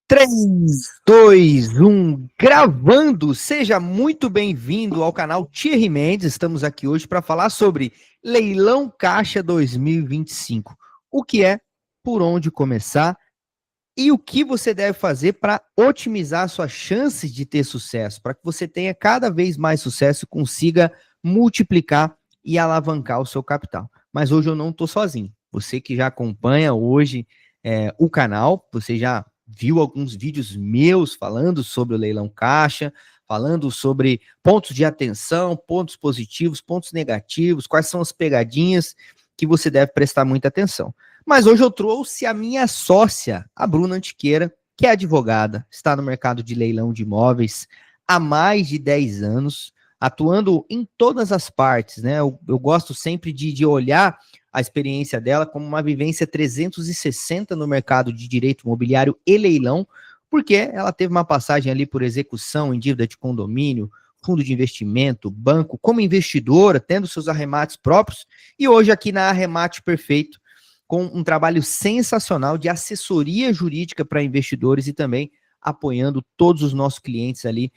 3, 2, 1, gravando! Seja muito bem-vindo ao canal Thierry Mendes. Estamos aqui hoje para falar sobre Leilão Caixa 2025. O que é, por onde começar e o que você deve fazer para otimizar suas chances de ter sucesso, para que você tenha cada vez mais sucesso e consiga multiplicar e alavancar o seu capital. Mas hoje eu não estou sozinho. Você que já acompanha hoje o canal, você já viu alguns vídeos meus falando sobre o leilão caixa, falando sobre pontos de atenção, pontos positivos, pontos negativos, quais são as pegadinhas que você deve prestar muita atenção. Mas hoje eu trouxe a minha sócia, a Bruna Antiqueira, que é advogada, está no mercado de leilão de imóveis há mais de 10 anos, atuando em todas as partes, né? Eu gosto sempre de olhar a experiência dela como uma vivência 360 no mercado de direito imobiliário e leilão, porque ela teve uma passagem ali por execução em dívida de condomínio, fundo de investimento, banco, como investidora, tendo seus arremates próprios, e hoje aqui na Arremate Perfeito, com um trabalho sensacional de assessoria jurídica para investidores e também apoiando todos os nossos clientes ali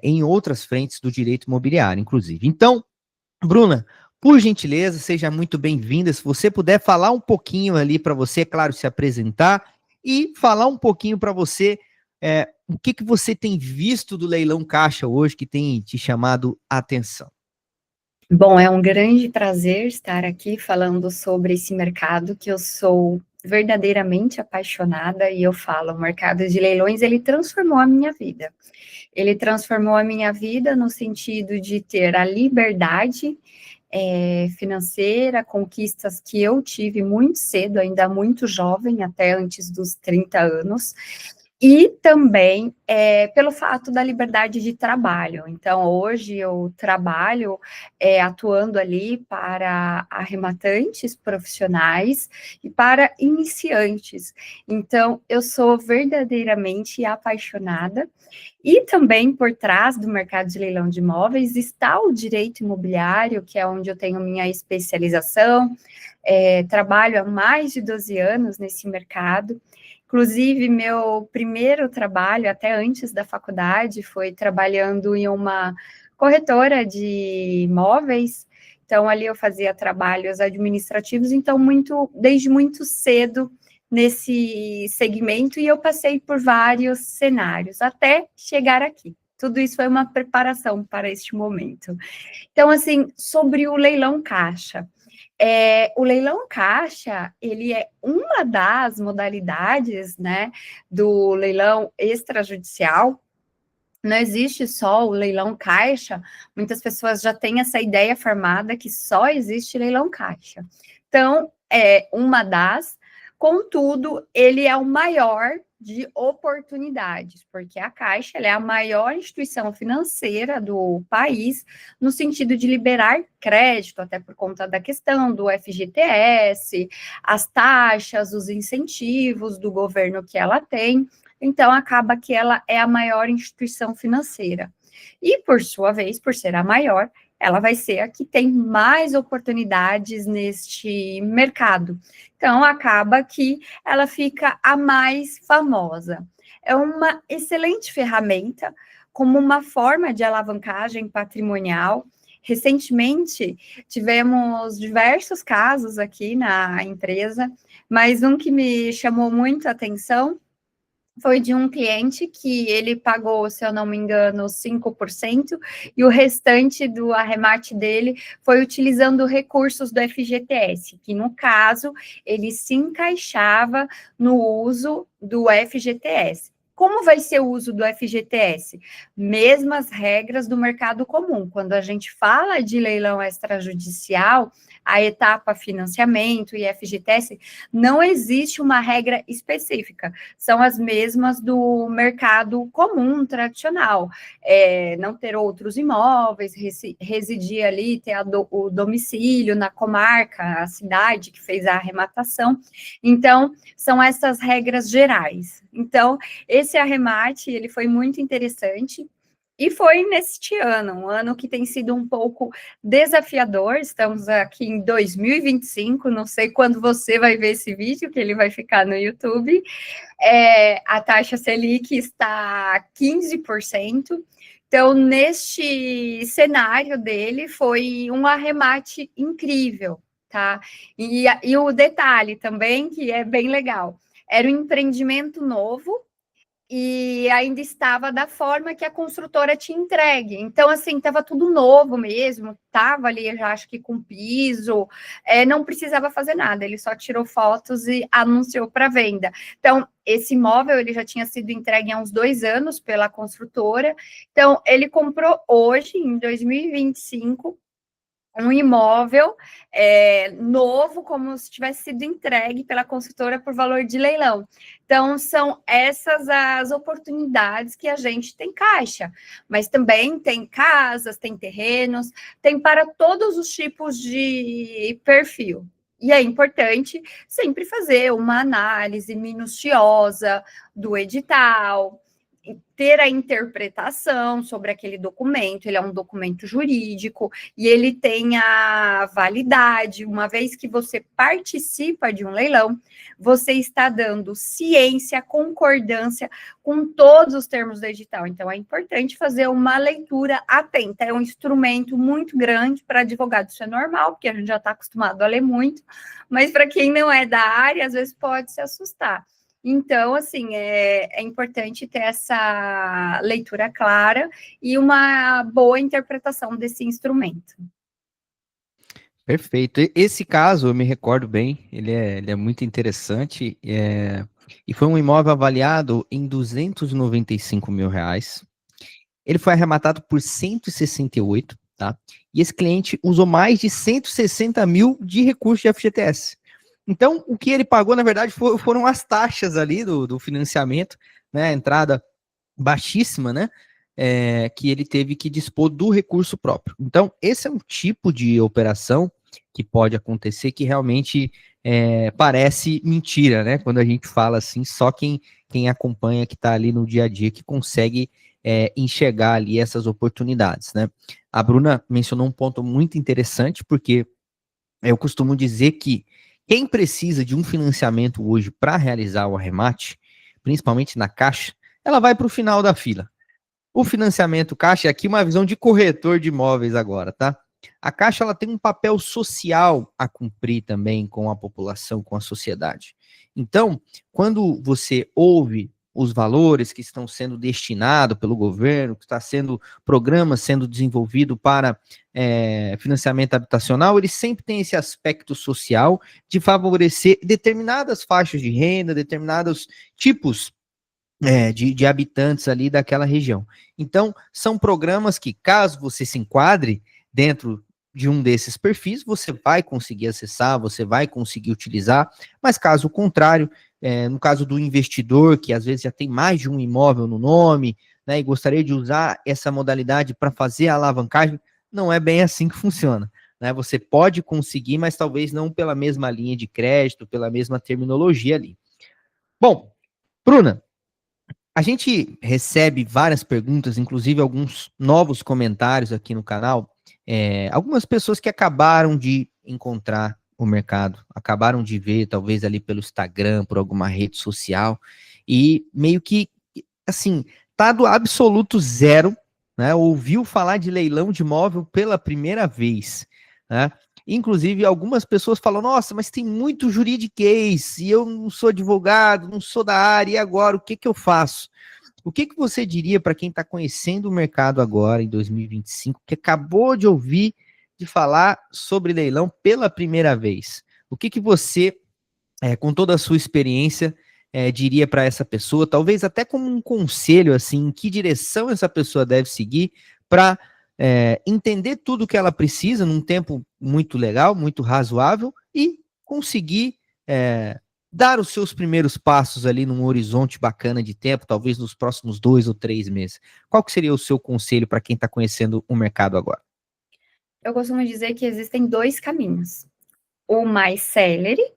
em outras frentes do direito imobiliário, inclusive. Então, Bruna, por gentileza, seja muito bem-vinda. Se você puder falar um pouquinho ali para você, é claro, se apresentar e falar um pouquinho para você o que você tem visto do leilão caixa hoje que tem te chamado a atenção. Bom, é um grande prazer estar aqui falando sobre esse mercado que eu sou verdadeiramente apaixonada e eu falo, o mercado de leilões, ele transformou a minha vida. Ele transformou a minha vida no sentido de ter a liberdade financeira, conquistas que eu tive muito cedo, ainda muito jovem, até antes dos 30 anos, e também pelo fato da liberdade de trabalho. Então, hoje eu trabalho atuando ali para arrematantes profissionais e para iniciantes. Então, eu sou verdadeiramente apaixonada. E também por trás do mercado de leilão de imóveis está o direito imobiliário, que é onde eu tenho minha especialização. Trabalho há mais de 12 anos nesse mercado. Inclusive, meu primeiro trabalho, até antes da faculdade, foi trabalhando em uma corretora de imóveis. Então, ali eu fazia trabalhos administrativos, então, desde muito cedo nesse segmento, e eu passei por vários cenários, até chegar aqui. Tudo isso foi uma preparação para este momento. Então, assim, sobre o leilão caixa. O leilão caixa, ele é uma das modalidades, né, do leilão extrajudicial. Não existe só o leilão caixa, muitas pessoas já têm essa ideia formada que só existe leilão caixa. Então, é uma das, contudo, ele é o maior de oportunidades, porque a Caixa ela é a maior instituição financeira do país, no sentido de liberar crédito, até por conta da questão do FGTS, as taxas, os incentivos do governo que ela tem. Então, acaba que ela é a maior instituição financeira. E, por sua vez, por ser a maior, ela vai ser a que tem mais oportunidades neste mercado. Então, acaba que ela fica a mais famosa. É uma excelente ferramenta, como uma forma de alavancagem patrimonial. Recentemente, tivemos diversos casos aqui na empresa, mas um que me chamou muito a atenção foi de um cliente que ele pagou, se eu não me engano, 5%, e o restante do arremate dele foi utilizando recursos do FGTS, que no caso, ele se encaixava no uso do FGTS. Como vai ser o uso do FGTS? Mesmas regras do mercado comum. Quando a gente fala de leilão extrajudicial, a etapa financiamento e FGTS, não existe uma regra específica. São as mesmas do mercado comum, tradicional. Não ter outros imóveis, residir ali, ter o domicílio na comarca, a cidade que fez a arrematação. Então, são essas regras gerais. Então, esse arremate, ele foi muito interessante. E foi neste ano, um ano que tem sido um pouco desafiador. Estamos aqui em 2025, não sei quando você vai ver esse vídeo, que ele vai ficar no YouTube. A taxa Selic está 15%. Então, neste cenário dele, foi um arremate incrível, tá? E o detalhe também, que é bem legal, era um empreendimento novo, e ainda estava da forma que a construtora tinha entregue. Então, assim, estava tudo novo mesmo, estava ali, já acho que com piso, não precisava fazer nada, ele só tirou fotos e anunciou para venda. Então, esse imóvel, ele já tinha sido entregue há uns 2 anos pela construtora, então, ele comprou hoje, em 2025, um imóvel novo, como se tivesse sido entregue pela construtora por valor de leilão. Então, são essas as oportunidades que a gente tem caixa, mas também tem casas, tem terrenos, tem para todos os tipos de perfil. E é importante sempre fazer uma análise minuciosa do edital, ter a interpretação sobre aquele documento. Ele é um documento jurídico e ele tem a validade. Uma vez que você participa de um leilão, você está dando ciência, concordância com todos os termos do edital. Então, é importante fazer uma leitura atenta. É um instrumento muito grande para advogado, isso é normal, porque a gente já está acostumado a ler muito, mas para quem não é da área, às vezes pode se assustar. Então, assim, é importante ter essa leitura clara e uma boa interpretação desse instrumento. Perfeito. Esse caso, eu me recordo bem, ele é muito interessante, e foi um imóvel avaliado em R$ 295 mil. Ele foi arrematado por 168, tá? E esse cliente usou mais de 160 mil de recurso de FGTS. Então, o que ele pagou, na verdade, foram as taxas ali do financiamento, né? A entrada baixíssima, né? Que ele teve que dispor do recurso próprio. Então, esse é um tipo de operação que pode acontecer que realmente parece mentira, né? Quando a gente fala assim, só quem acompanha, que está ali no dia a dia, que consegue enxergar ali essas oportunidades, né? A Bruna mencionou um ponto muito interessante, porque eu costumo dizer que quem precisa de um financiamento hoje para realizar o arremate, principalmente na Caixa, ela vai para o final da fila. O financiamento Caixa é aqui uma visão de corretor de imóveis agora, tá? A Caixa ela tem um papel social a cumprir também com a população, com a sociedade. Então, quando você ouve os valores que estão sendo destinados pelo governo, que está sendo programa sendo desenvolvido para financiamento habitacional, ele sempre tem esse aspecto social de favorecer determinadas faixas de renda, determinados tipos de habitantes ali daquela região. Então, são programas que, caso você se enquadre dentro de um desses perfis, você vai conseguir acessar, você vai conseguir utilizar, mas caso contrário, no caso do investidor, que às vezes já tem mais de um imóvel no nome, né, e gostaria de usar essa modalidade para fazer a alavancagem, não é bem assim que funciona. Né? Você pode conseguir, mas talvez não pela mesma linha de crédito, pela mesma terminologia ali. Bom, Bruna, a gente recebe várias perguntas, inclusive alguns novos comentários aqui no canal. Algumas pessoas que acabaram de encontrar o mercado, acabaram de ver, talvez ali pelo Instagram, por alguma rede social, e meio que, assim, tá do absoluto zero, né? Ouviu falar de leilão de imóvel pela primeira vez, né? Inclusive, algumas pessoas falam, nossa, mas tem muito juridiquês, e eu não sou advogado, não sou da área, e agora, o que que eu faço? O que que você diria para quem está conhecendo o mercado agora, em 2025, que acabou de ouvir de falar sobre leilão pela primeira vez? O que que você, com toda a sua experiência, diria para essa pessoa, talvez até como um conselho, assim, em que direção essa pessoa deve seguir para entender tudo o que ela precisa num tempo muito legal, muito razoável e conseguir dar os seus primeiros passos ali num horizonte bacana de tempo, talvez nos próximos 2 ou 3 meses. Qual que seria o seu conselho para quem está conhecendo o mercado agora? Eu costumo dizer que existem 2 caminhos: o mais célere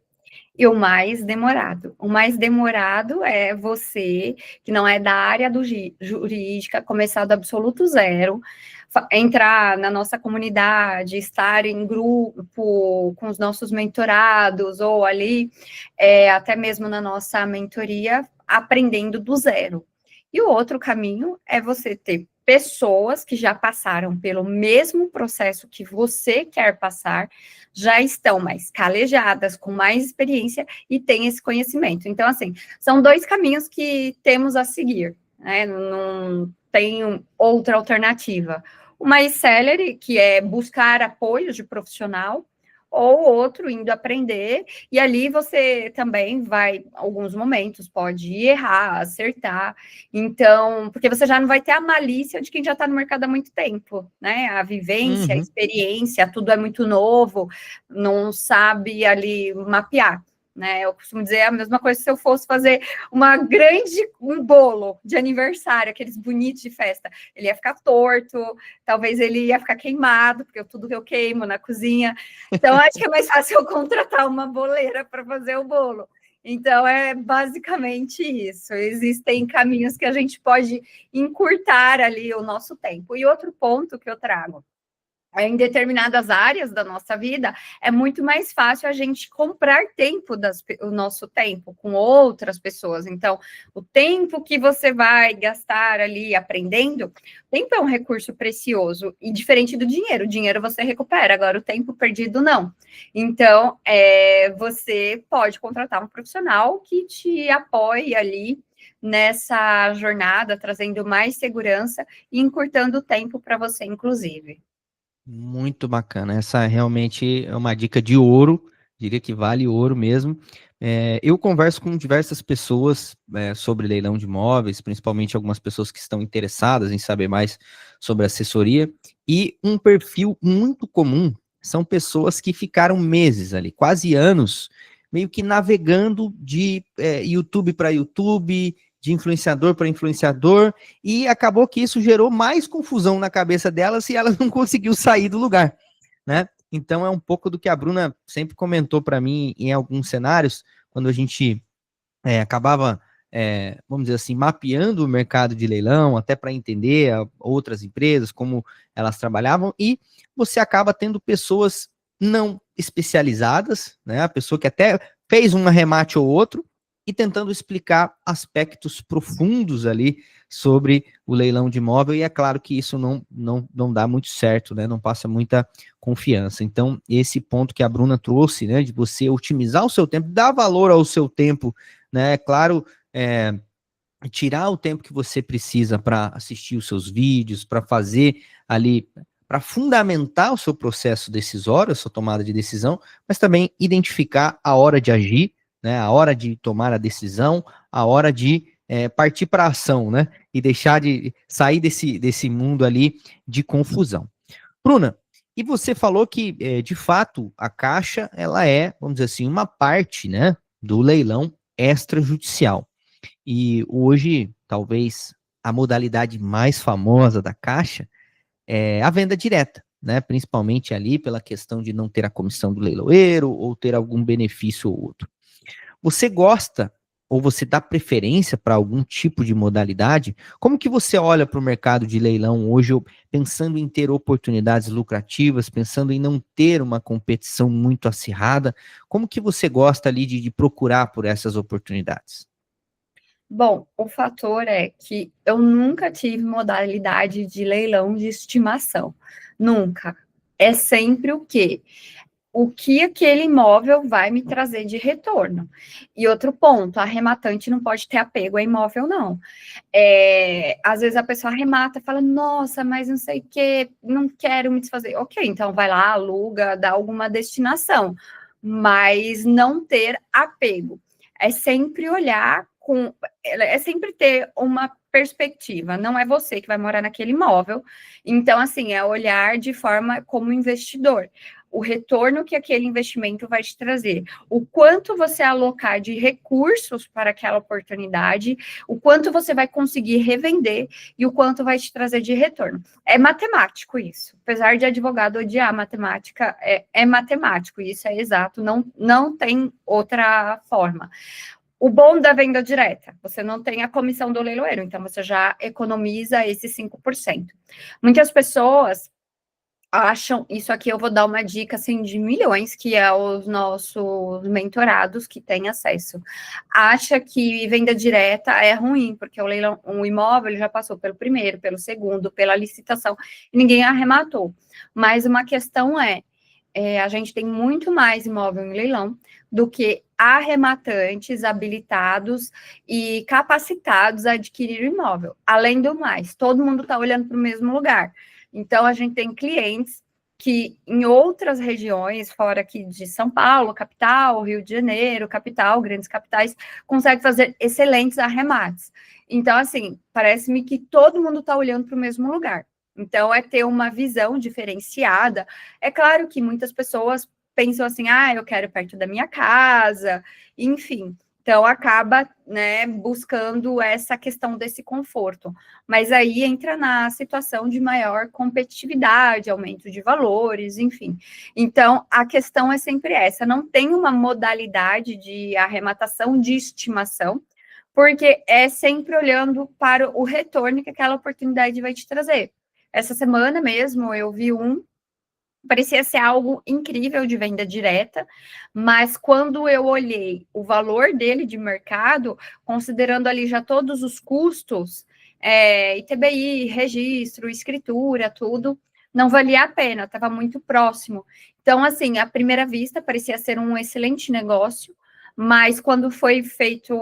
e o mais demorado. O mais demorado é você, que não é da área jurídica, começar do absoluto zero, entrar na nossa comunidade, estar em grupo com os nossos mentorados, ou ali, até mesmo na nossa mentoria, aprendendo do zero. E o outro caminho é você ter pessoas que já passaram pelo mesmo processo que você quer passar, já estão mais calejadas, com mais experiência e têm esse conhecimento. Então, assim, são 2 caminhos que temos a seguir, né? Não tem outra alternativa. O mais célere, que é buscar apoio de profissional, ou outro indo aprender, e ali você também vai, alguns momentos, pode errar, acertar, então, porque você já não vai ter a malícia de quem já está no mercado há muito tempo, né? A vivência, a experiência, tudo é muito novo, não sabe ali mapear. Né, eu costumo dizer a mesma coisa se eu fosse fazer um bolo de aniversário, aqueles bonitos de festa. Ele ia ficar torto, talvez ele ia ficar queimado, porque tudo que eu queimo na cozinha. Então, acho que é mais fácil eu contratar uma boleira para fazer o bolo. Então, é basicamente isso. Existem caminhos que a gente pode encurtar ali o nosso tempo. E outro ponto que eu trago, em determinadas áreas da nossa vida, é muito mais fácil a gente comprar tempo, o nosso tempo, com outras pessoas. Então, o tempo que você vai gastar ali aprendendo, o tempo é um recurso precioso, e diferente do dinheiro. O dinheiro você recupera, agora o tempo perdido não. Então, você pode contratar um profissional que te apoie ali nessa jornada, trazendo mais segurança e encurtando o tempo para você, inclusive. Muito bacana. Essa realmente é uma dica de ouro, diria que vale ouro mesmo. Eu converso com diversas pessoas sobre leilão de imóveis, principalmente algumas pessoas que estão interessadas em saber mais sobre assessoria, e um perfil muito comum são pessoas que ficaram meses ali, quase anos, meio que navegando de YouTube para YouTube, de influenciador para influenciador, e acabou que isso gerou mais confusão na cabeça delas e elas não conseguiu sair do lugar, né? Então é um pouco do que a Bruna sempre comentou para mim em alguns cenários, quando a gente acabava, vamos dizer assim, mapeando o mercado de leilão, até para entender outras empresas, como elas trabalhavam, e você acaba tendo pessoas não especializadas, né? A pessoa que até fez um arremate ou outro, e tentando explicar aspectos profundos ali sobre o leilão de imóvel, e é claro que isso não dá muito certo, né? Não passa muita confiança. Então, esse ponto que a Bruna trouxe, né, de você otimizar o seu tempo, dar valor ao seu tempo, né? Claro, tirar o tempo que você precisa para assistir os seus vídeos, para fazer ali, para fundamentar o seu processo decisório, a sua tomada de decisão, mas também identificar a hora de agir, né, a hora de tomar a decisão, a hora de partir para a ação, né, e deixar de sair desse mundo ali de confusão. Bruna, e você falou que, de fato, a Caixa, ela é, vamos dizer assim, uma parte, né, do leilão extrajudicial. E hoje, talvez, a modalidade mais famosa da Caixa é a venda direta, né? Principalmente ali pela questão de não ter a comissão do leiloeiro ou ter algum benefício ou outro. Você gosta ou você dá preferência para algum tipo de modalidade? Como que você olha para o mercado de leilão hoje, pensando em ter oportunidades lucrativas, pensando em não ter uma competição muito acirrada? Como que você gosta ali de procurar por essas oportunidades? Bom, o fator é que eu nunca tive modalidade de leilão de estimação. Nunca. É sempre o quê? O que aquele imóvel vai me trazer de retorno. E outro ponto, a arrematante não pode ter apego a imóvel, não. Às vezes a pessoa arremata, fala, nossa, mas não sei o que, não quero me desfazer. Ok, então vai lá, aluga, dá alguma destinação, mas não ter apego. É sempre olhar é sempre ter uma perspectiva, não é você que vai morar naquele imóvel. Então, assim, é olhar de forma como investidor. o retorno que aquele investimento vai te trazer, o quanto você alocar de recursos para aquela oportunidade, o quanto você vai conseguir revender e o quanto vai te trazer de retorno. É matemático isso. Apesar de advogado odiar matemática, é matemático, isso é exato, não tem outra forma. O bom da venda direta, você não tem a comissão do leiloeiro, então você já economiza esses 5%. Muitas pessoas acham, isso aqui eu vou dar uma dica, assim, de milhões, que é os nossos mentorados que têm acesso. Acha que venda direta é ruim, porque o leilão, um imóvel ele já passou pelo primeiro, pelo segundo, pela licitação, e ninguém arrematou. Mas uma questão a gente tem muito mais imóvel em leilão do que arrematantes habilitados e capacitados a adquirir imóvel. Além do mais, todo mundo está olhando para o mesmo lugar. Então, a gente tem clientes que em outras regiões, fora aqui de São Paulo, capital, Rio de Janeiro, capital, grandes capitais, conseguem fazer excelentes arremates. Então, assim, parece-me que todo mundo está olhando para o mesmo lugar. Então, é ter uma visão diferenciada. É claro que muitas pessoas pensam assim, eu quero perto da minha casa, enfim. Então, acaba, né, buscando essa questão desse conforto. Mas aí entra na situação de maior competitividade, aumento de valores, enfim. Então, a questão é sempre essa. Não tem uma modalidade de arrematação de estimação, porque é sempre olhando para o retorno que aquela oportunidade vai te trazer. Essa semana mesmo eu vi parecia ser algo incrível de venda direta, mas quando eu olhei o valor dele de mercado, considerando ali já todos os custos, ITBI, registro, escritura, tudo, não valia a pena, estava muito próximo. Então, assim, à primeira vista, parecia ser um excelente negócio, mas quando foi feito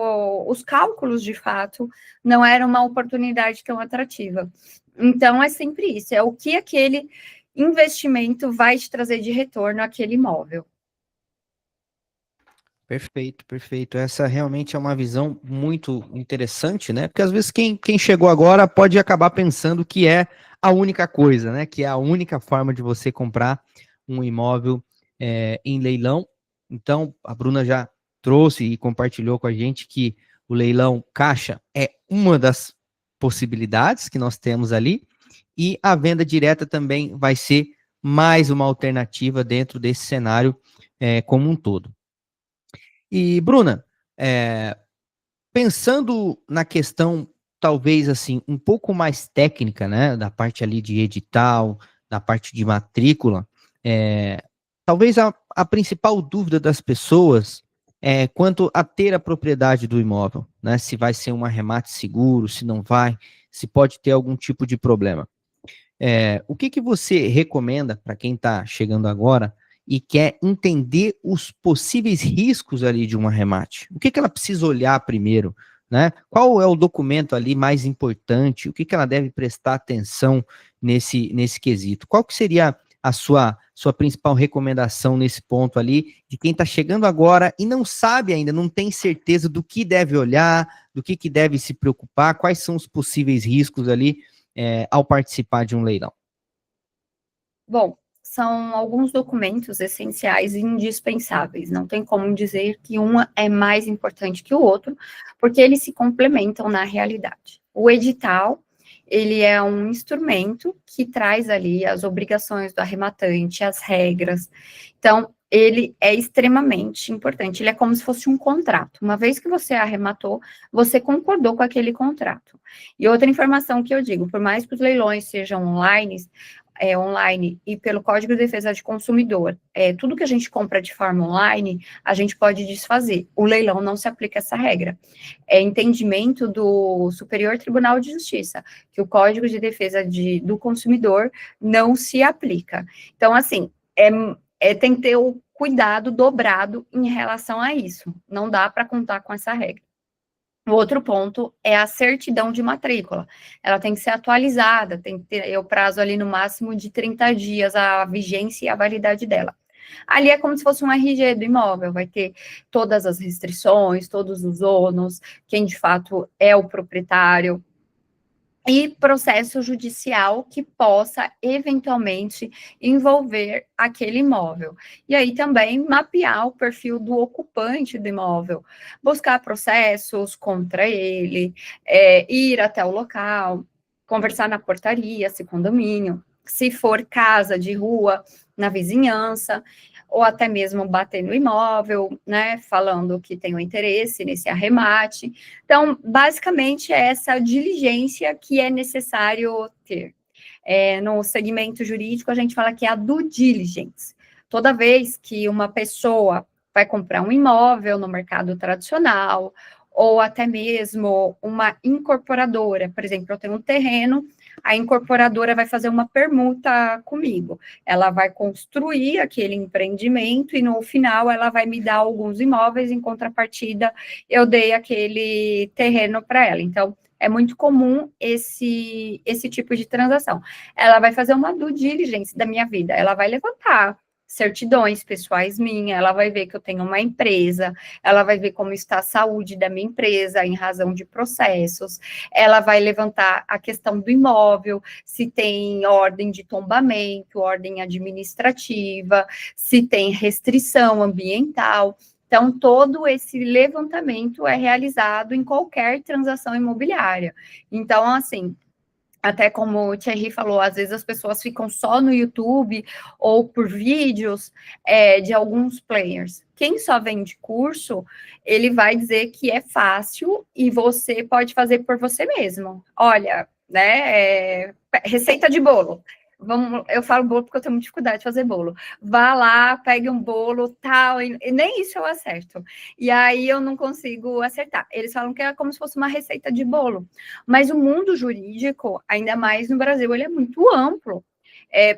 os cálculos, de fato, não era uma oportunidade tão atrativa. Então, é sempre isso, é o que aquele investimento vai te trazer de retorno àquele imóvel. Perfeito, perfeito. Essa realmente é uma visão muito interessante, né? Porque às vezes quem chegou agora pode acabar pensando que é a única coisa, né? Que é a única forma de você comprar um imóvel em leilão. Então, a Bruna já trouxe e compartilhou com a gente que o leilão caixa é uma das possibilidades que nós temos ali, e a venda direta também vai ser mais uma alternativa dentro desse cenário como um todo. E, Bruna, pensando na questão, talvez assim, um pouco mais técnica, né, da parte ali de edital, da parte de matrícula, talvez a principal dúvida das pessoas é quanto a ter a propriedade do imóvel, né, se vai ser um arremate seguro, se não vai, se pode ter algum tipo de problema. O que você recomenda para quem está chegando agora e quer entender os possíveis riscos ali de um arremate? O que ela precisa olhar primeiro, né? Qual é o documento ali mais importante? O que ela deve prestar atenção nesse quesito? Qual que seria a sua principal recomendação nesse ponto ali, de quem está chegando agora e não sabe ainda, não tem certeza do que deve olhar, do que deve se preocupar, quais são os possíveis riscos ali ao participar de um leilão? Bom, são alguns documentos essenciais e indispensáveis. Não tem como dizer que um é mais importante que o outro, porque eles se complementam na realidade. O edital, ele é um instrumento que traz ali as obrigações do arrematante, as regras. Então, ele é extremamente importante. Ele é como se fosse um contrato. Uma vez que você arrematou, você concordou com aquele contrato. E outra informação que eu digo, por mais que os leilões sejam online e pelo Código de Defesa do Consumidor, tudo que a gente compra de forma online, a gente pode desfazer. O leilão não se aplica essa regra. É entendimento do Superior Tribunal de Justiça, que o Código de Defesa do Consumidor não se aplica. Então, assim, tem que ter o cuidado dobrado em relação a isso. Não dá para contar com essa regra. O outro ponto é a certidão de matrícula. Ela tem que ser atualizada, tem que ter o prazo ali no máximo de 30 dias, a vigência e a validade dela. Ali é como se fosse um RG do imóvel, vai ter todas as restrições, todos os ônus, quem de fato é o proprietário. e processo judicial que possa eventualmente envolver aquele imóvel. E aí também mapear o perfil do ocupante do imóvel, buscar processos contra ele, ir até o local, conversar na portaria, se condomínio, se for casa de rua, na vizinhança, ou até mesmo bater no imóvel, né, falando que tem um interesse nesse arremate. Então, basicamente, é essa diligência que é necessário ter. No segmento jurídico, a gente fala que é a due diligence. Toda vez que uma pessoa vai comprar um imóvel no mercado tradicional, ou até mesmo uma incorporadora, por exemplo, eu tenho um terreno, a incorporadora vai fazer uma permuta comigo. Ela vai construir aquele empreendimento e no final ela vai me dar alguns imóveis, em contrapartida eu dei aquele terreno para ela. Então, é muito comum esse tipo de transação. Ela vai fazer uma due diligence da minha vida, ela vai levantar certidões pessoais minhas, ela vai ver que eu tenho uma empresa, ela vai ver como está a saúde da minha empresa em razão de processos, ela vai levantar a questão do imóvel, se tem ordem de tombamento, ordem administrativa, se tem restrição ambiental. Então, todo esse levantamento é realizado em qualquer transação imobiliária. Então, assim, até como o Thierry falou, às vezes as pessoas ficam só no YouTube ou por vídeos de alguns players. Quem só vende curso, ele vai dizer que é fácil e você pode fazer por você mesmo. Olha, né, receita de bolo. Eu falo bolo porque eu tenho muita dificuldade de fazer bolo. Vá lá, pegue um bolo, tal, e nem isso eu acerto. E aí eu não consigo acertar. Eles falam que é como se fosse uma receita de bolo. Mas o mundo jurídico, ainda mais no Brasil, ele é muito amplo.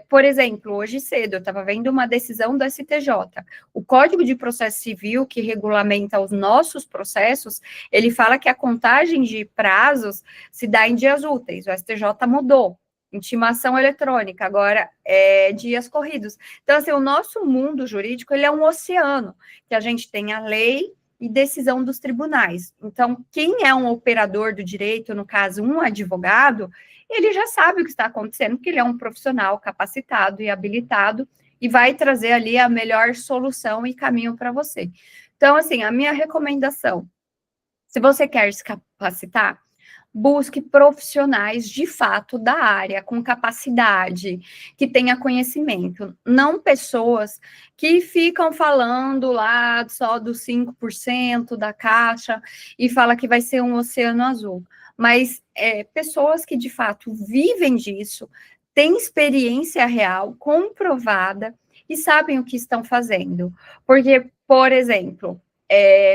Por exemplo, hoje cedo eu estava vendo uma decisão do STJ. O Código de Processo Civil, que regulamenta os nossos processos, ele fala que a contagem de prazos se dá em dias úteis. O STJ mudou. Intimação eletrônica, agora é dias corridos. Então, assim, o nosso mundo jurídico, ele é um oceano, que a gente tem a lei e decisão dos tribunais. Então, quem é um operador do direito, no caso, um advogado, ele já sabe o que está acontecendo, porque ele é um profissional capacitado e habilitado e vai trazer ali a melhor solução e caminho para você. Então, assim, a minha recomendação, se você quer se capacitar, busque profissionais de fato da área, com capacidade, que tenha conhecimento, não pessoas que ficam falando lá só dos 5% da caixa e fala que vai ser um oceano azul, mas pessoas que de fato vivem disso, têm experiência real, comprovada e sabem o que estão fazendo. Porque, por exemplo,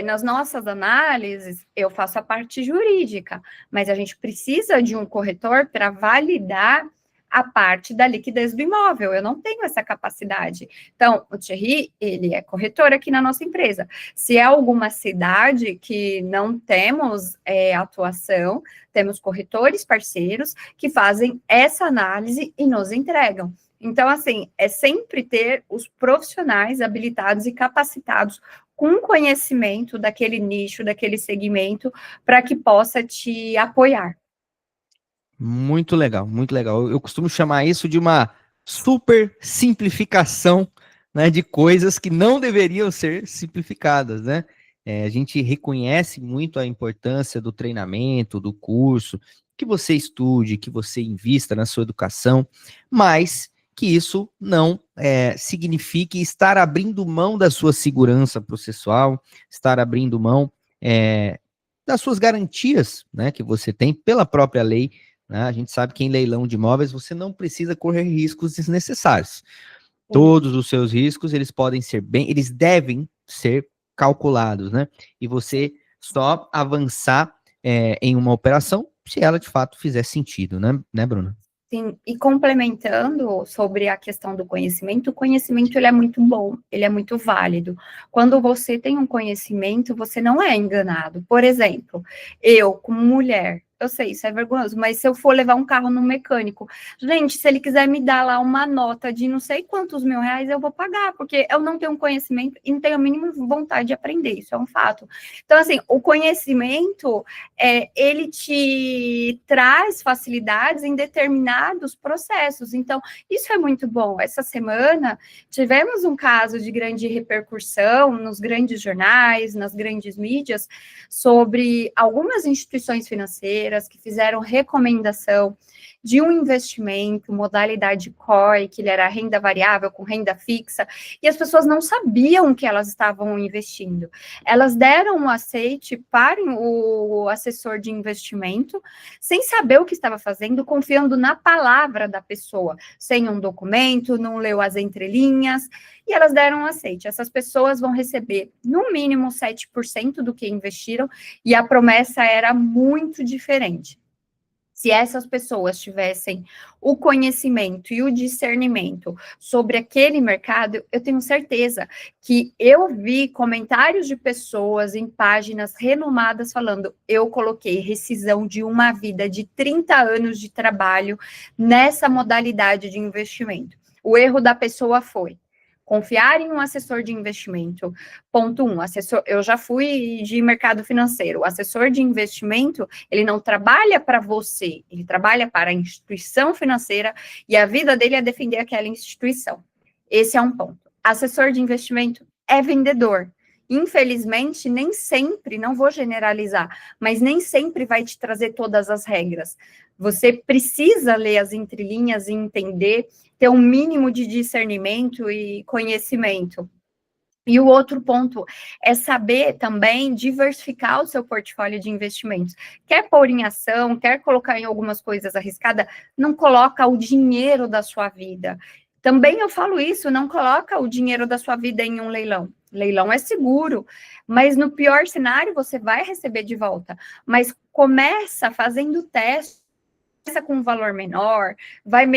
nas nossas análises, eu faço a parte jurídica, mas a gente precisa de um corretor para validar a parte da liquidez do imóvel. Eu não tenho essa capacidade. Então, o Thierry, ele é corretor aqui na nossa empresa. Se é alguma cidade que não temos atuação, temos corretores parceiros que fazem essa análise e nos entregam. Então, assim, é sempre ter os profissionais habilitados e capacitados com conhecimento daquele nicho, daquele segmento, para que possa te apoiar. Muito legal, muito legal. Eu costumo chamar isso de uma super simplificação, né, de coisas que não deveriam ser simplificadas, né? A gente reconhece muito a importância do treinamento, do curso, que você estude, que você invista na sua educação, mas que isso não signifique estar abrindo mão da sua segurança processual, estar abrindo mão das suas garantias, né, que você tem pela própria lei, né? A gente sabe que em leilão de imóveis você não precisa correr riscos desnecessários. Todos os seus riscos, eles devem ser calculados, né? E você só avançar em uma operação se ela de fato fizer sentido, né, Bruna? Sim, e complementando sobre a questão do conhecimento, o conhecimento ele é muito bom, ele é muito válido. Quando você tem um conhecimento, você não é enganado. Por exemplo, eu, como mulher, eu sei, isso é vergonhoso, mas se eu for levar um carro no mecânico, gente, se ele quiser me dar lá uma nota de não sei quantos mil reais, eu vou pagar, porque eu não tenho conhecimento e não tenho a mínima vontade de aprender, isso é um fato. Então, assim, o conhecimento, ele te traz facilidades em determinados processos, então, isso é muito bom. Essa semana, tivemos um caso de grande repercussão nos grandes jornais, nas grandes mídias, sobre algumas instituições financeiras que fizeram recomendação de um investimento, modalidade COI, que ele era renda variável com renda fixa, e as pessoas não sabiam que elas estavam investindo. Elas deram um aceite para o assessor de investimento, sem saber o que estava fazendo, confiando na palavra da pessoa, sem um documento, não leu as entrelinhas, e elas deram um aceite. Essas pessoas vão receber, no mínimo, 7% do que investiram, e a promessa era muito diferente. Se essas pessoas tivessem o conhecimento e o discernimento sobre aquele mercado, eu tenho certeza que eu vi comentários de pessoas em páginas renomadas falando: eu coloquei rescisão de uma vida de 30 anos de trabalho nessa modalidade de investimento. O erro da pessoa foi confiar em um assessor de investimento. Ponto 1, eu já fui de mercado financeiro. O assessor de investimento, ele não trabalha para você, ele trabalha para a instituição financeira e a vida dele é defender aquela instituição. Esse é um ponto. Assessor de investimento é vendedor. Infelizmente, nem sempre, não vou generalizar, mas nem sempre vai te trazer todas as regras. Você precisa ler as entrelinhas e entender, ter um mínimo de discernimento e conhecimento. E o outro ponto é saber também diversificar o seu portfólio de investimentos. Quer pôr em ação, quer colocar em algumas coisas arriscadas, não coloca o dinheiro da sua vida. Também eu falo isso, não coloca o dinheiro da sua vida em um leilão. Leilão é seguro, mas no pior cenário você vai receber de volta. Mas começa fazendo teste, começa com um valor menor, vai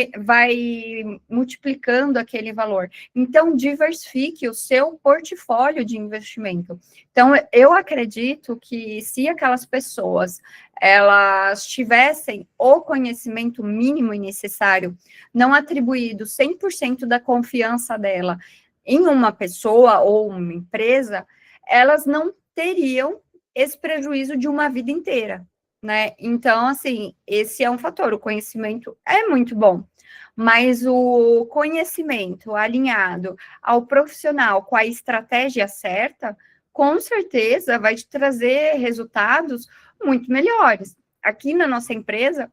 multiplicando aquele valor. Então, diversifique o seu portfólio de investimento. Então, eu acredito que se aquelas pessoas, elas tivessem o conhecimento mínimo e necessário, não atribuído 100% da confiança dela em uma pessoa ou uma empresa, elas não teriam esse prejuízo de uma vida inteira. Né? Então, assim, esse é um fator, o conhecimento é muito bom, mas o conhecimento alinhado ao profissional com a estratégia certa, com certeza vai te trazer resultados muito melhores. Aqui na nossa empresa,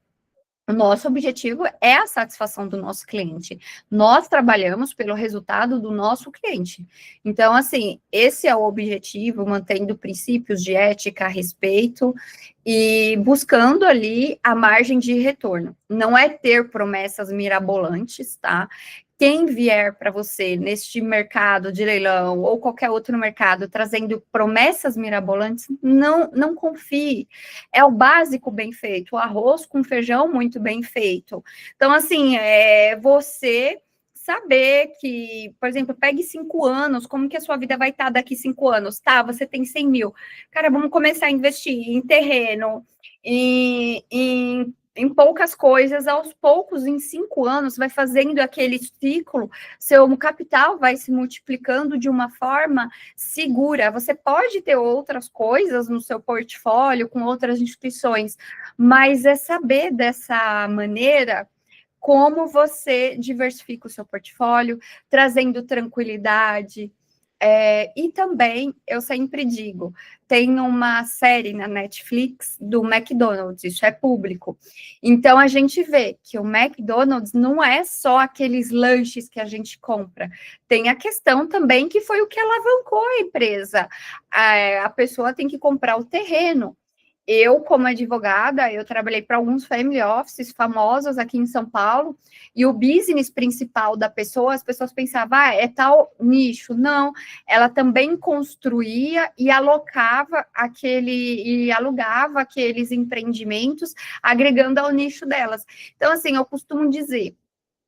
o nosso objetivo é a satisfação do nosso cliente. Nós trabalhamos pelo resultado do nosso cliente. Então, assim, esse é o objetivo, mantendo princípios de ética, respeito e buscando ali a margem de retorno. Não é ter promessas mirabolantes, tá? Quem vier para você neste mercado de leilão ou qualquer outro mercado trazendo promessas mirabolantes, não confie. É o básico bem feito, o arroz com feijão muito bem feito. Então, assim, você saber que, por exemplo, pegue 5 anos, como que a sua vida vai estar daqui 5 anos? Tá, você tem 100 mil. Cara, vamos começar a investir em terreno, em poucas coisas, aos poucos, em 5 anos, vai fazendo aquele ciclo, seu capital vai se multiplicando de uma forma segura. Você pode ter outras coisas no seu portfólio, com outras instituições, mas é saber dessa maneira como você diversifica o seu portfólio, trazendo tranquilidade. E também, eu sempre digo, tem uma série na Netflix do McDonald's, isso é público. Então, a gente vê que o McDonald's não é só aqueles lanches que a gente compra. Tem a questão também que foi o que alavancou a empresa. A pessoa tem que comprar o terreno. Eu, como advogada, eu trabalhei para alguns family offices famosos aqui em São Paulo, e o business principal da pessoa, as pessoas pensavam, é tal nicho. Não, ela também construía e alocava e alugava aqueles empreendimentos, agregando ao nicho delas. Então, assim, eu costumo dizer,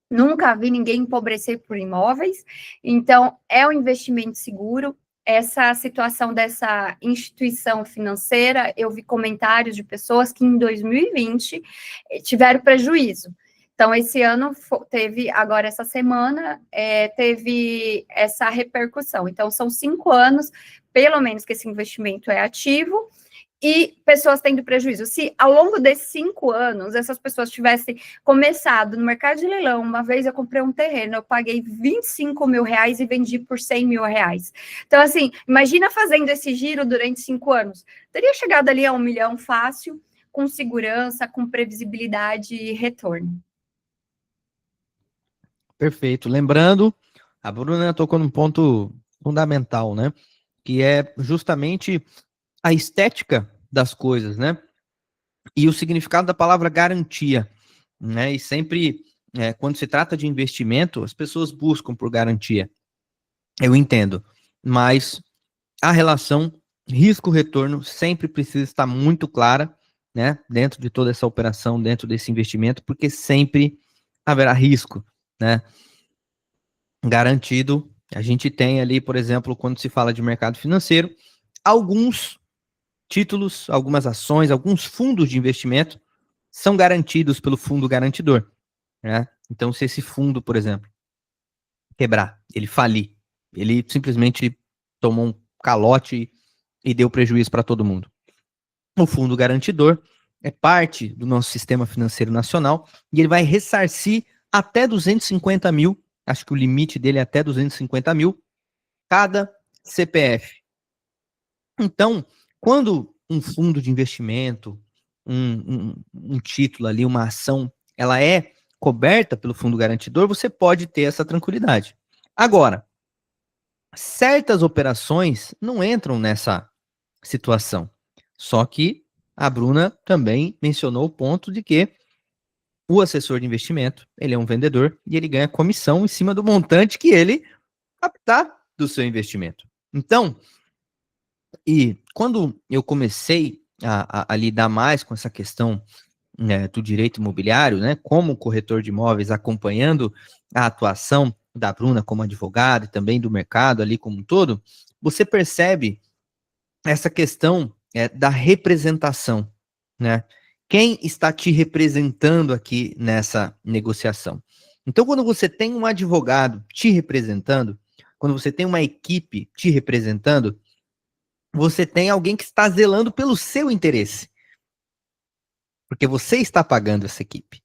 nunca vi ninguém empobrecer por imóveis, então é um investimento seguro. essa situação dessa instituição financeira, eu vi comentários de pessoas que em 2020 tiveram prejuízo. Então, esse ano teve, agora essa semana, teve essa repercussão. Então, são 5 anos, pelo menos, que esse investimento é ativo, e pessoas tendo prejuízo. Se ao longo desses 5 anos, essas pessoas tivessem começado no mercado de leilão, uma vez eu comprei um terreno, eu paguei 25 mil reais e vendi por 100 mil reais. Então, assim, imagina fazendo esse giro durante 5 anos. Teria chegado ali a 1 milhão fácil, com segurança, com previsibilidade e retorno. Perfeito. Lembrando, a Bruna tocou num ponto fundamental, né? Que é justamente a estética das coisas, né? E o significado da palavra garantia, né? E sempre, quando se trata de investimento, as pessoas buscam por garantia. Eu entendo, mas a relação risco-retorno sempre precisa estar muito clara, né? Dentro de toda essa operação, dentro desse investimento, porque sempre haverá risco, né? Garantido, a gente tem ali, por exemplo, quando se fala de mercado financeiro, alguns títulos, algumas ações, alguns fundos de investimento são garantidos pelo fundo garantidor, né? Então, se esse fundo, por exemplo, quebrar, ele falir, ele simplesmente tomou um calote e deu prejuízo para todo mundo. O fundo garantidor é parte do nosso sistema financeiro nacional e ele vai ressarcir até 250 mil, acho que o limite dele é até 250 mil, cada CPF. Então, quando um fundo de investimento, um título ali, uma ação, ela é coberta pelo fundo garantidor, você pode ter essa tranquilidade. Agora, certas operações não entram nessa situação. Só que a Bruna também mencionou o ponto de que o assessor de investimento, ele é um vendedor e ele ganha comissão em cima do montante que ele captar do seu investimento. Então, e quando eu comecei a lidar mais com essa questão, né, do direito imobiliário, né, como corretor de imóveis, acompanhando a atuação da Bruna como advogada e também do mercado ali como um todo, você percebe essa questão da representação, né? Quem está te representando aqui nessa negociação? Então, quando você tem um advogado te representando, quando você tem uma equipe te representando, você tem alguém que está zelando pelo seu interesse, porque você está pagando essa equipe.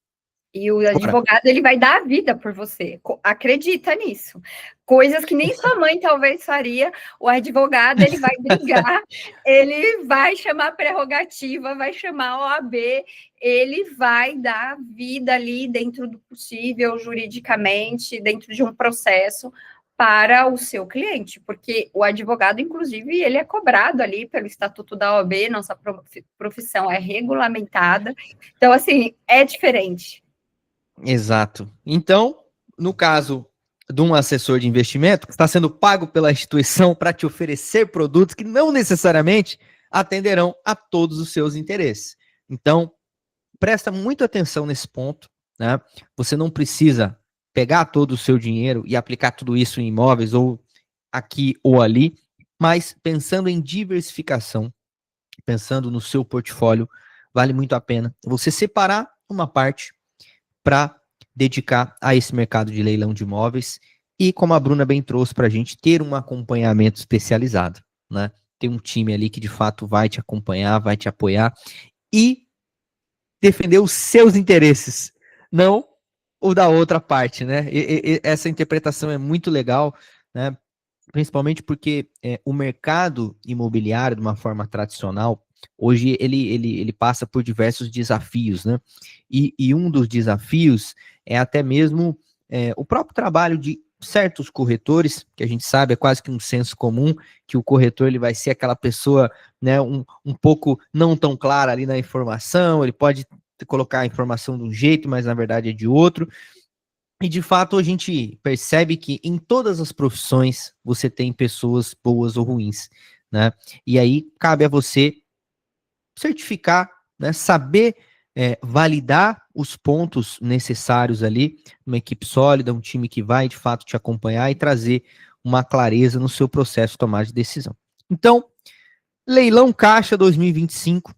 E o advogado, ele vai dar a vida por você. Acredita nisso. Coisas que nem sua mãe talvez faria, o advogado, ele vai brigar, ele vai chamar prerrogativa, vai chamar a OAB, ele vai dar vida ali dentro do possível, juridicamente, dentro de um processo para o seu cliente, porque o advogado, inclusive, ele é cobrado ali pelo Estatuto da OAB, nossa profissão é regulamentada. Então, assim, é diferente. Exato. Então, no caso de um assessor de investimento que está sendo pago pela instituição para te oferecer produtos que não necessariamente atenderão a todos os seus interesses. Então, presta muita atenção nesse ponto, né? Você não precisa pegar todo o seu dinheiro e aplicar tudo isso em imóveis ou aqui ou ali, mas pensando em diversificação, pensando no seu portfólio, vale muito a pena você separar uma parte para dedicar a esse mercado de leilão de imóveis e, como a Bruna bem trouxe para a gente, ter um acompanhamento especializado, né? Ter um time ali que de fato vai te acompanhar, vai te apoiar e defender os seus interesses, não o da outra parte, né? Essa interpretação é muito legal, né? Principalmente porque o mercado imobiliário, de uma forma tradicional, hoje ele passa por diversos desafios, né? E um dos desafios é até mesmo o próprio trabalho de certos corretores, que a gente sabe, é quase que um senso comum, que o corretor ele vai ser aquela pessoa, né, um pouco não tão clara ali na informação, ele pode colocar a informação de um jeito, mas na verdade é de outro. E de fato a gente percebe que em todas as profissões você tem pessoas boas ou ruins, né? E aí cabe a você certificar, né? Saber validar os pontos necessários ali, uma equipe sólida, um time que vai de fato te acompanhar e trazer uma clareza no seu processo de tomada de decisão. Então, leilão caixa 2025.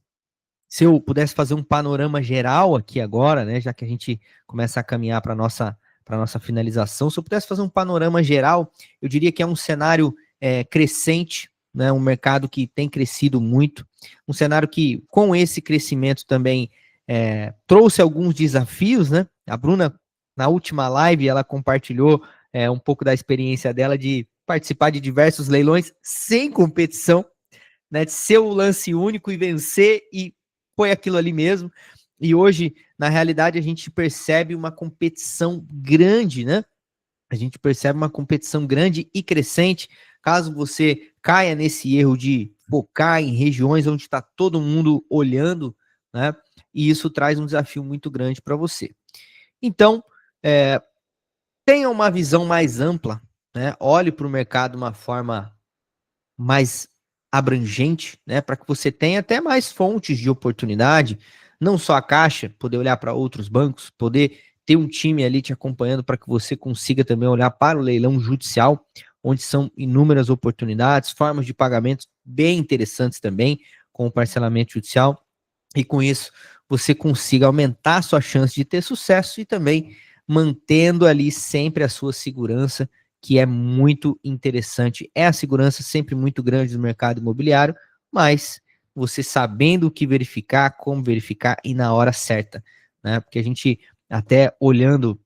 Se eu pudesse fazer um panorama geral aqui agora, né, já que a gente começa a caminhar para nossa finalização, se eu pudesse fazer um panorama geral, eu diria que é um cenário crescente, né, um mercado que tem crescido muito, um cenário que, com esse crescimento também, trouxe alguns desafios, né? A Bruna, na última live, ela compartilhou um pouco da experiência dela de participar de diversos leilões sem competição, né, de ser o lance único e vencer, e foi aquilo ali mesmo. E hoje, na realidade, a gente percebe uma competição grande, né? A gente percebe uma competição grande e crescente. Caso você caia nesse erro de focar em regiões onde está todo mundo olhando, né? E isso traz um desafio muito grande para você. Então, tenha uma visão mais ampla, né? Olhe para o mercado de uma forma mais abrangente, né, para que você tenha até mais fontes de oportunidade, não só a Caixa, poder olhar para outros bancos, poder ter um time ali te acompanhando para que você consiga também olhar para o leilão judicial, onde são inúmeras oportunidades, formas de pagamento bem interessantes também, com o parcelamento judicial, e com isso você consiga aumentar a sua chance de ter sucesso e também mantendo ali sempre a sua segurança, que é muito interessante. É a segurança sempre muito grande no mercado imobiliário, mas você sabendo o que verificar, como verificar e na hora certa, né? Porque a gente até olhando,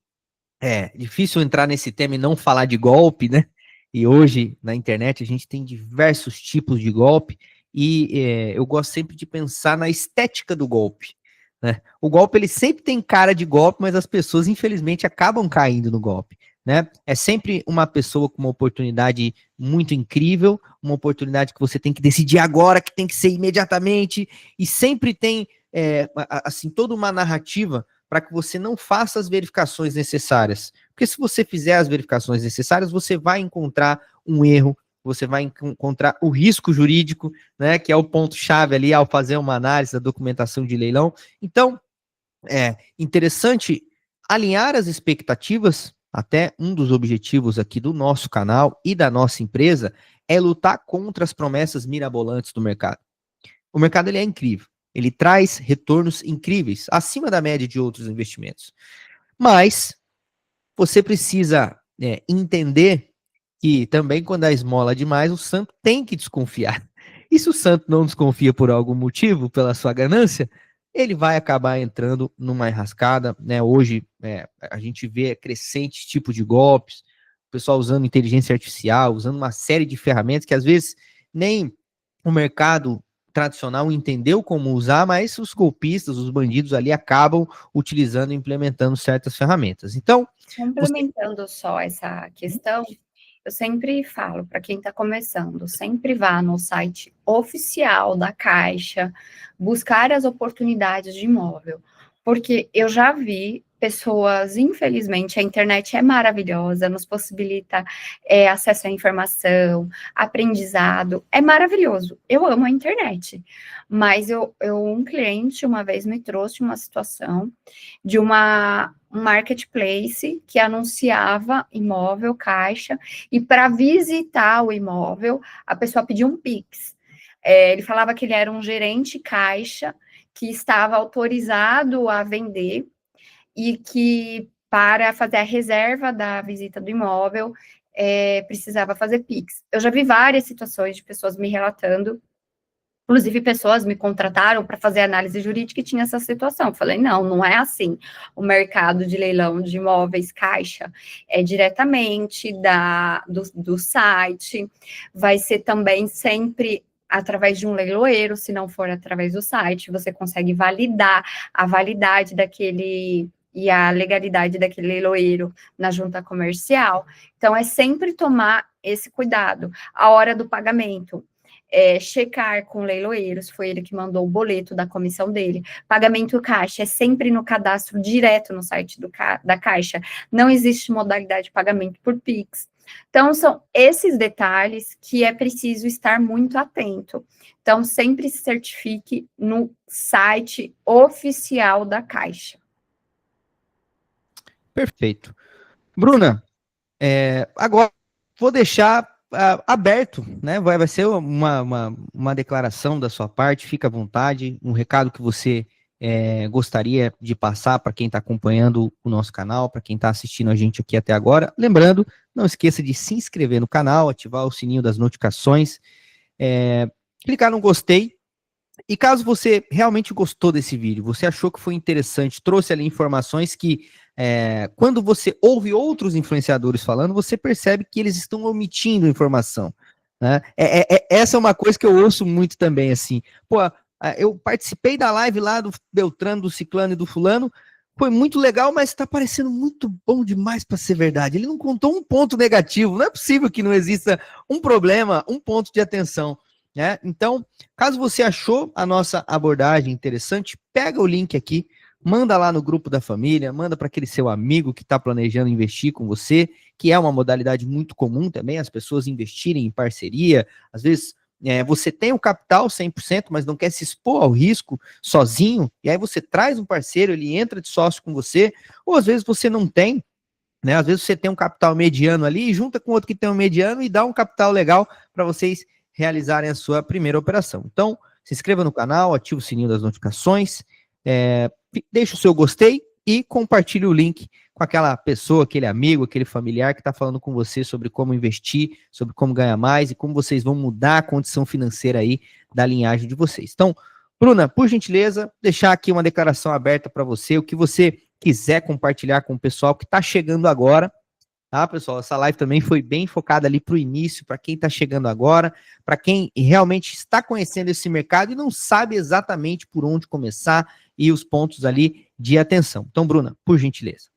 difícil entrar nesse tema e não falar de golpe, né? E hoje na internet a gente tem diversos tipos de golpe e eu gosto sempre de pensar na estética do golpe, né? O golpe ele sempre tem cara de golpe, mas as pessoas infelizmente acabam caindo no golpe, né? É sempre uma pessoa com uma oportunidade muito incrível, uma oportunidade que você tem que decidir agora, que tem que ser imediatamente, e sempre tem assim toda uma narrativa para que você não faça as verificações necessárias. Porque se você fizer as verificações necessárias, você vai encontrar um erro, você vai encontrar o risco jurídico, né, que é o ponto-chave ali ao fazer uma análise da documentação de leilão. Então, é interessante alinhar as expectativas. Até um dos objetivos aqui do nosso canal e da nossa empresa é lutar contra as promessas mirabolantes do mercado. O mercado ele é incrível. Ele traz retornos incríveis, acima da média de outros investimentos. Mas você precisa entender que também quando a esmola é demais, o santo tem que desconfiar. E se o santo não desconfia por algum motivo, pela sua ganância, ele vai acabar entrando numa enrascada, né? Hoje a gente vê crescentes tipos de golpes, o pessoal usando inteligência artificial, usando uma série de ferramentas que às vezes nem o mercado tradicional entendeu como usar, mas os golpistas, os bandidos ali acabam utilizando e implementando certas ferramentas. Então, complementando só essa questão, eu sempre falo para quem está começando, sempre vá no site oficial da Caixa, buscar as oportunidades de imóvel, porque eu já vi pessoas, infelizmente, a internet é maravilhosa, nos possibilita acesso à informação, aprendizado, é maravilhoso. Eu amo a internet, mas um cliente uma vez me trouxe uma situação de um marketplace que anunciava imóvel, Caixa, e para visitar o imóvel, a pessoa pediu um Pix. Ele falava que ele era um gerente Caixa, que estava autorizado a vender, e que para fazer a reserva da visita do imóvel, precisava fazer Pix. Eu já vi várias situações de pessoas me relatando. Inclusive, pessoas me contrataram para fazer análise jurídica e tinha essa situação. Eu falei, não, não é assim. O mercado de leilão de imóveis Caixa é diretamente do site, vai ser também sempre através de um leiloeiro, se não for através do site, você consegue validar a validade daquele e a legalidade daquele leiloeiro na junta comercial. Então, é sempre tomar esse cuidado. A hora do pagamento, checar com o leiloeiro, se foi ele que mandou o boleto da comissão dele. Pagamento Caixa é sempre no cadastro direto no site da Caixa. Não existe modalidade de pagamento por Pix. Então, são esses detalhes que é preciso estar muito atento. Então, sempre se certifique no site oficial da Caixa. Perfeito. Bruna, agora vou deixar aberto, né? Vai ser uma declaração da sua parte, fica à vontade, um recado que você gostaria de passar para quem está acompanhando o nosso canal, para quem está assistindo a gente aqui até agora. Lembrando, não esqueça de se inscrever no canal, ativar o sininho das notificações, clicar no gostei. E caso você realmente gostou desse vídeo, você achou que foi interessante, trouxe ali informações que, quando você ouve outros influenciadores falando, você percebe que eles estão omitindo informação, né? Essa é uma coisa que eu ouço muito também, assim. Pô, eu participei da live lá do Beltrano, do Ciclano e do Fulano, foi muito legal, mas está parecendo muito bom demais para ser verdade. Ele não contou um ponto negativo, não é possível que não exista um problema, um ponto de atenção. Então, caso você achou a nossa abordagem interessante, pega o link aqui, manda lá no grupo da família, manda para aquele seu amigo que está planejando investir com você, que é uma modalidade muito comum também, as pessoas investirem em parceria. Às vezes você tem o capital 100%, mas não quer se expor ao risco sozinho, e aí você traz um parceiro, ele entra de sócio com você, ou às vezes você não tem, né? Às vezes você tem um capital mediano ali, junta com outro que tem um mediano e dá um capital legal para vocês realizarem a sua primeira operação. Então, se inscreva no canal, ative o sininho das notificações, deixe o seu gostei e compartilhe o link com aquela pessoa, aquele amigo, aquele familiar que está falando com você sobre como investir, sobre como ganhar mais e como vocês vão mudar a condição financeira aí da linhagem de vocês. Então, Bruna, por gentileza, deixar aqui uma declaração aberta para você, o que você quiser compartilhar com o pessoal que está chegando agora. Tá, pessoal? Essa live também foi bem focada ali para o início, para quem está chegando agora, para quem realmente está conhecendo esse mercado e não sabe exatamente por onde começar e os pontos ali de atenção. Então, Bruna, por gentileza.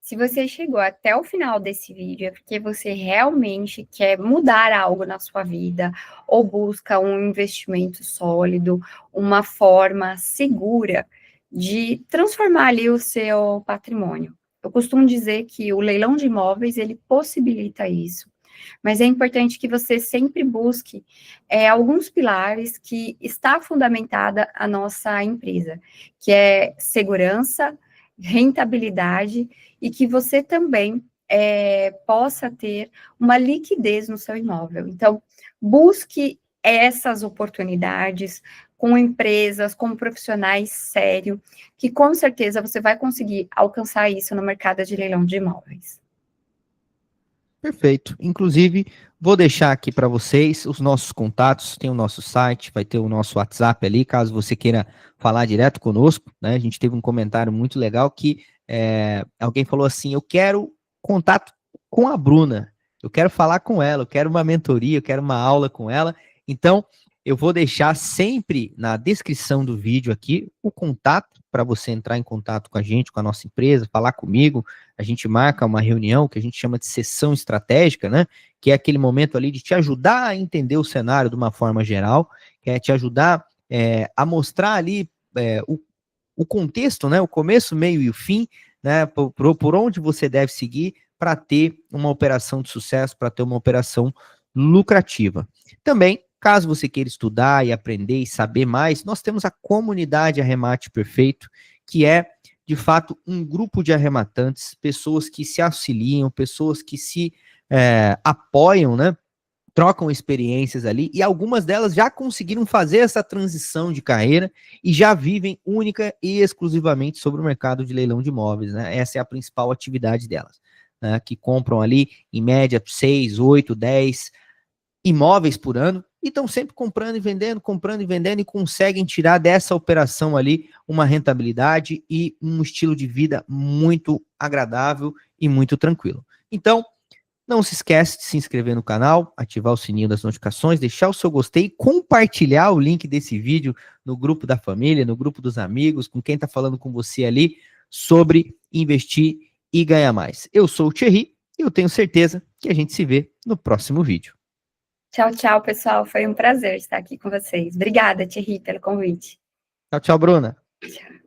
Se você chegou até o final desse vídeo, é porque você realmente quer mudar algo na sua vida ou busca um investimento sólido, uma forma segura de transformar ali o seu patrimônio. Eu costumo dizer que o leilão de imóveis, ele possibilita isso, mas é importante que você sempre busque alguns pilares que está fundamentada a nossa empresa, que é segurança, rentabilidade e que você também possa ter uma liquidez no seu imóvel. Então, busque essas oportunidades com empresas, com profissionais sérios, que com certeza você vai conseguir alcançar isso no mercado de leilão de imóveis. Perfeito. Inclusive, vou deixar aqui para vocês os nossos contatos, tem o nosso site, vai ter o nosso WhatsApp ali, caso você queira falar direto conosco, né? A gente teve um comentário muito legal que alguém falou assim, eu quero contato com a Bruna, eu quero falar com ela, eu quero uma mentoria, eu quero uma aula com ela. Então, eu vou deixar sempre na descrição do vídeo aqui o contato para você entrar em contato com a gente, com a nossa empresa, falar comigo. A gente marca uma reunião que a gente chama de sessão estratégica, né? Que é aquele momento ali de te ajudar a entender o cenário de uma forma geral, que é te ajudar a mostrar ali o contexto, né? O começo, meio e o fim, né? Por onde você deve seguir para ter uma operação de sucesso, para ter uma operação lucrativa. Também, caso você queira estudar e aprender e saber mais, nós temos a comunidade Arremate Perfeito, que é, de fato, um grupo de arrematantes, pessoas que se auxiliam, pessoas que se apoiam, né? Trocam experiências ali, e algumas delas já conseguiram fazer essa transição de carreira e já vivem única e exclusivamente sobre o mercado de leilão de imóveis, né? Essa é a principal atividade delas, né? Que compram ali, em média, 6, 8, 10 imóveis por ano, e estão sempre comprando e vendendo, e conseguem tirar dessa operação ali uma rentabilidade e um estilo de vida muito agradável e muito tranquilo. Então, não se esquece de se inscrever no canal, ativar o sininho das notificações, deixar o seu gostei e compartilhar o link desse vídeo no grupo da família, no grupo dos amigos, com quem está falando com você ali sobre investir e ganhar mais. Eu sou o Thierry e eu tenho certeza que a gente se vê no próximo vídeo. Tchau, tchau, pessoal. Foi um prazer estar aqui com vocês. Obrigada, Thierry, pelo convite. Tchau, tchau, Bruna. Tchau.